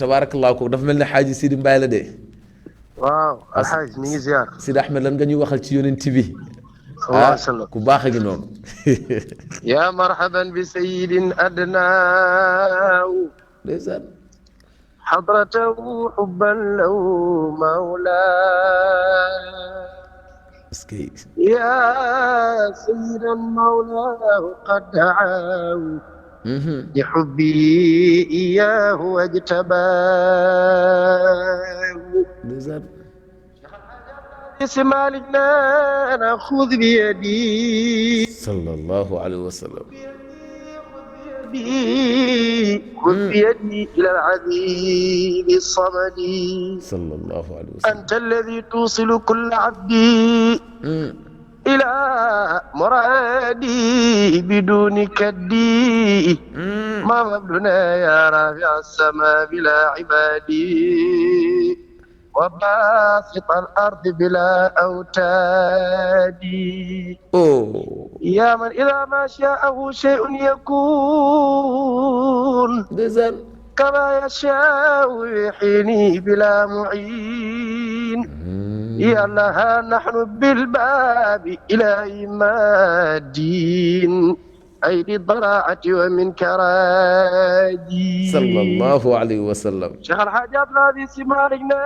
tabaarakallaa ko dafa mel ne xaaji Sidi Mbaye la de. waaw alxaaj mi ngi ziar. Sidi Ahmed lan nga ñuy waxal ci yonent bi. sallallahu alayhi wa sallam ku baax a ngi noonu. yaa marhaban bi sayyidin adnaaw. ndeysaan. xadratahu xubban law mawlaa. est-ce que. yaa sayyidan mawlaahu qad da'aaw. li xubbi iyaahu wajtabaahu. ndeysaan. si Malick naan xud bi yadi. sallallahu alayhi wa sallam. خذ بيدي إلى العزيز الصمد. صلى الله عليه وسلم. أنت الذي توصل كل عبدي إلى مرادي بدون كدي. ما مبلنا يا رافع السماء بلا عبادي وباسط الأرض بلا أوتاد. يا من إذا ما شاءه شيء يكون كما يشاء يحيني بلا معين. يا الله نحن بالباب إلى مادين أيدي الضراعة ومن كراجي. صلى الله عليه وسلم. شيخ الحاج عبد العزيز سمارنا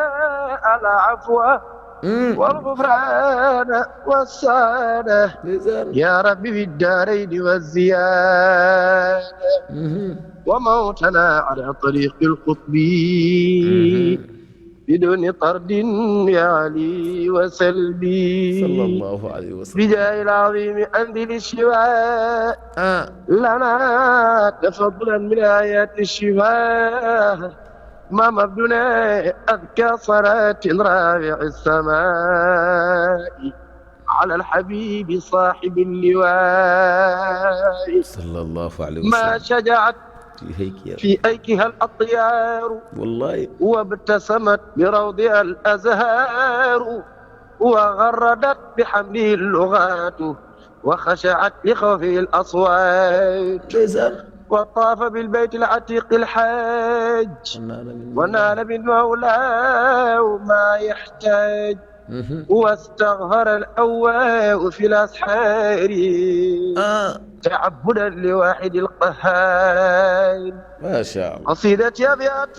على عفوه والغفران والسعادة يا ربي في الدارين والزيادة. وموتنا على طريق القطب بدون طرد يا علي وسلبي. صلى الله عليه وسلم. بجاه العظيم أنزل الشفاء لنا تفضلا من آيات الشفاء. ما مبدنا أذكى صلاة رافع السماء على الحبيب صاحب اللواء. صلى الله عليه وسلم. ما شجعت في أيكها الأطيار والله وابتسمت بروضها الأزهار وغردت بحمله اللغات وخشعت لخوفه الأصوات. وطاف بالبيت العتيق الحاج ونال من مولاه ما يحتاج. واستغفر الأواب في الأسحار تعبدا لواحد القهار. ما شاء الله. قصيدتي أبيات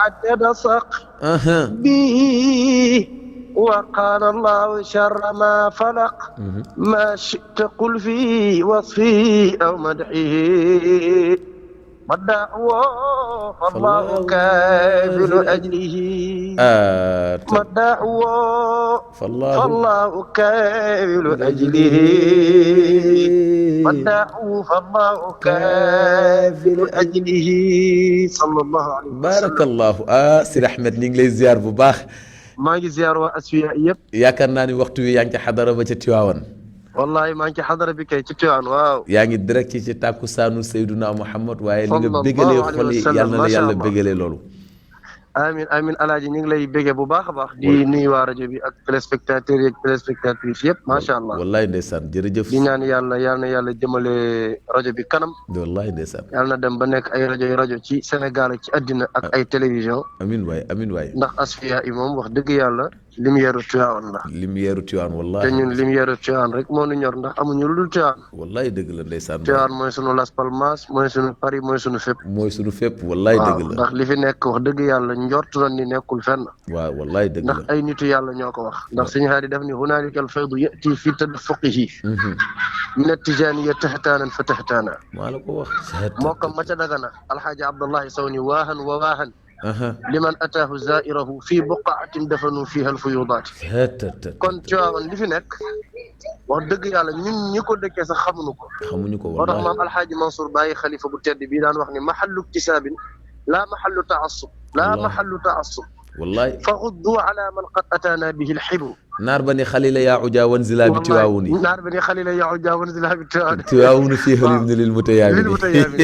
عدد سق به وقال الله شر ما فلق. ما شئت قل في وصفه أو مدحه مدعوه فالله كافل أجله. مدعوه فالله كافل أجله. مدعوه فالله كافل أجله. صلى الله عليه وسلم. بارك الله. Sidi Ahmed ñu ngi lay ziar bu baax. maa ngi ziar waa Asfiya yëpp. yaakaar naa ni waxtu wi yaa ngi ci xadara ba ca Tiwaawan. wallahi maa ngi ci xadara bi kay ci Tiwaawan waaw. yaa ngi direct ci tàkkusaanu Seyduna Muhammad waaye li nga bégalee xol yi yàlla na yàlla bégalee loolu. amin amin alaaji ñu ngi lay béggee bu baax a baax. di nuyu waa rajo bi ak téléspectateurs yi ak téléspectatrices yëpp macha allah. wallahi ndeysaan jërëjëf. di ñaan yàlla yal na yàlla jëmale rajo bi kanam. wallahi ndeysaan. yàlla na dem ba nekk ay rajo ci Sénégal ak ci àddina ak ay télévision. amin waay amin waay. ndax Asfiya yi moom wax dëgg yàlla. lumière Tiwaawan la. lumière Tiwaawan wallahi. te ñun lumière Tiwaawan rek moo ñu ñor ndax amuñu lu dul Tiwaawan. wallahi dëgg la ndeysaan. Tiwaawan mooy sunu Las Palmas mooy sunu Paris mooy sunu fépp. mooy sunu fépp wallahi dëgg la. ndax li fi nekk wax dëgg yàlla njort na ni nekkul fenn. waaw wallahi dëgg la. ndax ay nitu yàlla ñoo ko wax. ndax suñu xaar yi def ni hunaalika al faydu yati fi tadaffuqihi min at-tijaaniyya tahtaanan fa tahtaana. maa la ko wax. moo ko ma ca dagana alxaaji Abdullahi Sow ni waahan wa waahan liman ataahu zaa'irahu fii buqaatin dafanu fiiha al-fuyuudaat. kon Tiwaawan li fi nekk wax dëgg yàlla ñun ñi ko dëkkee sax xamuñu ko. xamuñu ko moo tax maam alxaaji Mansour Baye xalifa bu tedd bii daan wax ni mahallu iktisaabin laa mahallu taassub laa mahallu taassub. wallahi fa guddu ala man qad ataana bihi al-xibru naar ba ni xalila yaa ujaa wanzila bi tiwaawuni naar ba ni xalila yaa ujaa wanzila bi tiwaawuni fii xalim ne lil mutayaamin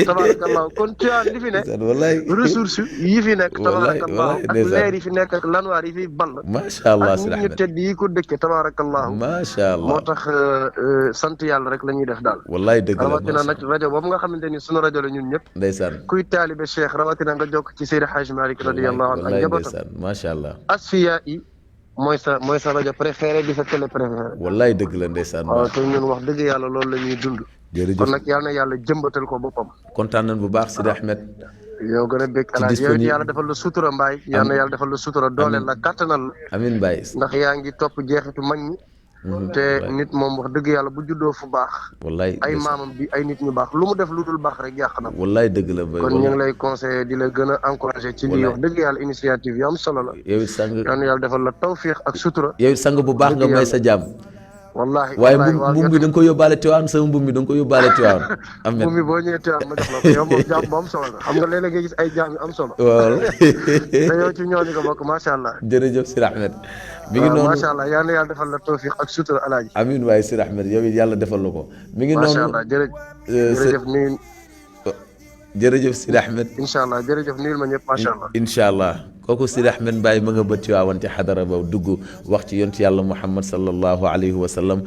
tabarakallah kon Tiwaawan li fi nekk wallaay ressource yi fi nekk tabarakallah ak leer yi fi nekk ak lanwaar yi fi ball macha allah ak nit ñu tedd yi ko dëkke tabarakallah macha allah moo tax sant yàlla rek la ñuy def daal wallaay dëgg la rawatina nag rajo boobu nga xamante ni sunu rajo la ñun ñëpp ndeysaan kuy taalibe Cheikh rawatina nga jokk ci Seydi Hadj Malick radiyallahu anhu ak njabootam macha allah asfiya yi mooy sa rajo préféré di sa télé préféré wallaay dëgg la ndeysaan waaw te ñun wax dëgg yàlla loolu la ñuy dund jërëjëf kon nag yàlla na yàlla jëmbatal ko boppam kontaan nañ bu baax Sidi Ahmed yow gën a bég alaaji yow yàlla defal la sutura mbaay yàlla na yàlla defal la sutura dooleel la kàttanal la amiin Mbaye ndax yaa ngi topp jeexitu mag ñi te nit moom wax dëgg yàlla bu juddoo fu baax wallaay ay maamam bi ay nit ñu baax lu mu def lu dul baax rek yàq na wallaay dëgg la kon ñu ngi lay conseillé di la gën a encouragé ci lii wax dëgg yàlla initiative yu am solo la yow it sang yàlla na yàlla defal la tawfiix ak sutura yow it sang bu baax nga may sa jàmm wallahi waaye mbuum bi da nga ko yóbbaale Tiwaawan sama mbuum bi da nga ko yóbbaale Tiwaawan am mbuum bi boo ñëwee Tiwaawan ma jox la ko yow moom jaam bu am solo la xam nga léeg-léeg nga gis ay jaam yu am solo waaw te yow ci ñooñu ko bokk macha allah jërëjëf Sidi Ahmed mi ngi noonu macha allah yal na yàlla defal la tawfiq ak sutura alaaji amiin waaye Sidi Ahmed yow it yàlla defal la ko mi ngi noonu macha allah jërëjëf nuyu jërëjëf Sidi Ahmed incha allah jërëjëf nuyul ma ñëpp macha allah incha allah kooku Sidi Ahmed Mbaye ma nga ba Tiwaawan ci xadara ba dugg wax ci yonent yàlla Muhammad sallallahu alayhi wa sallam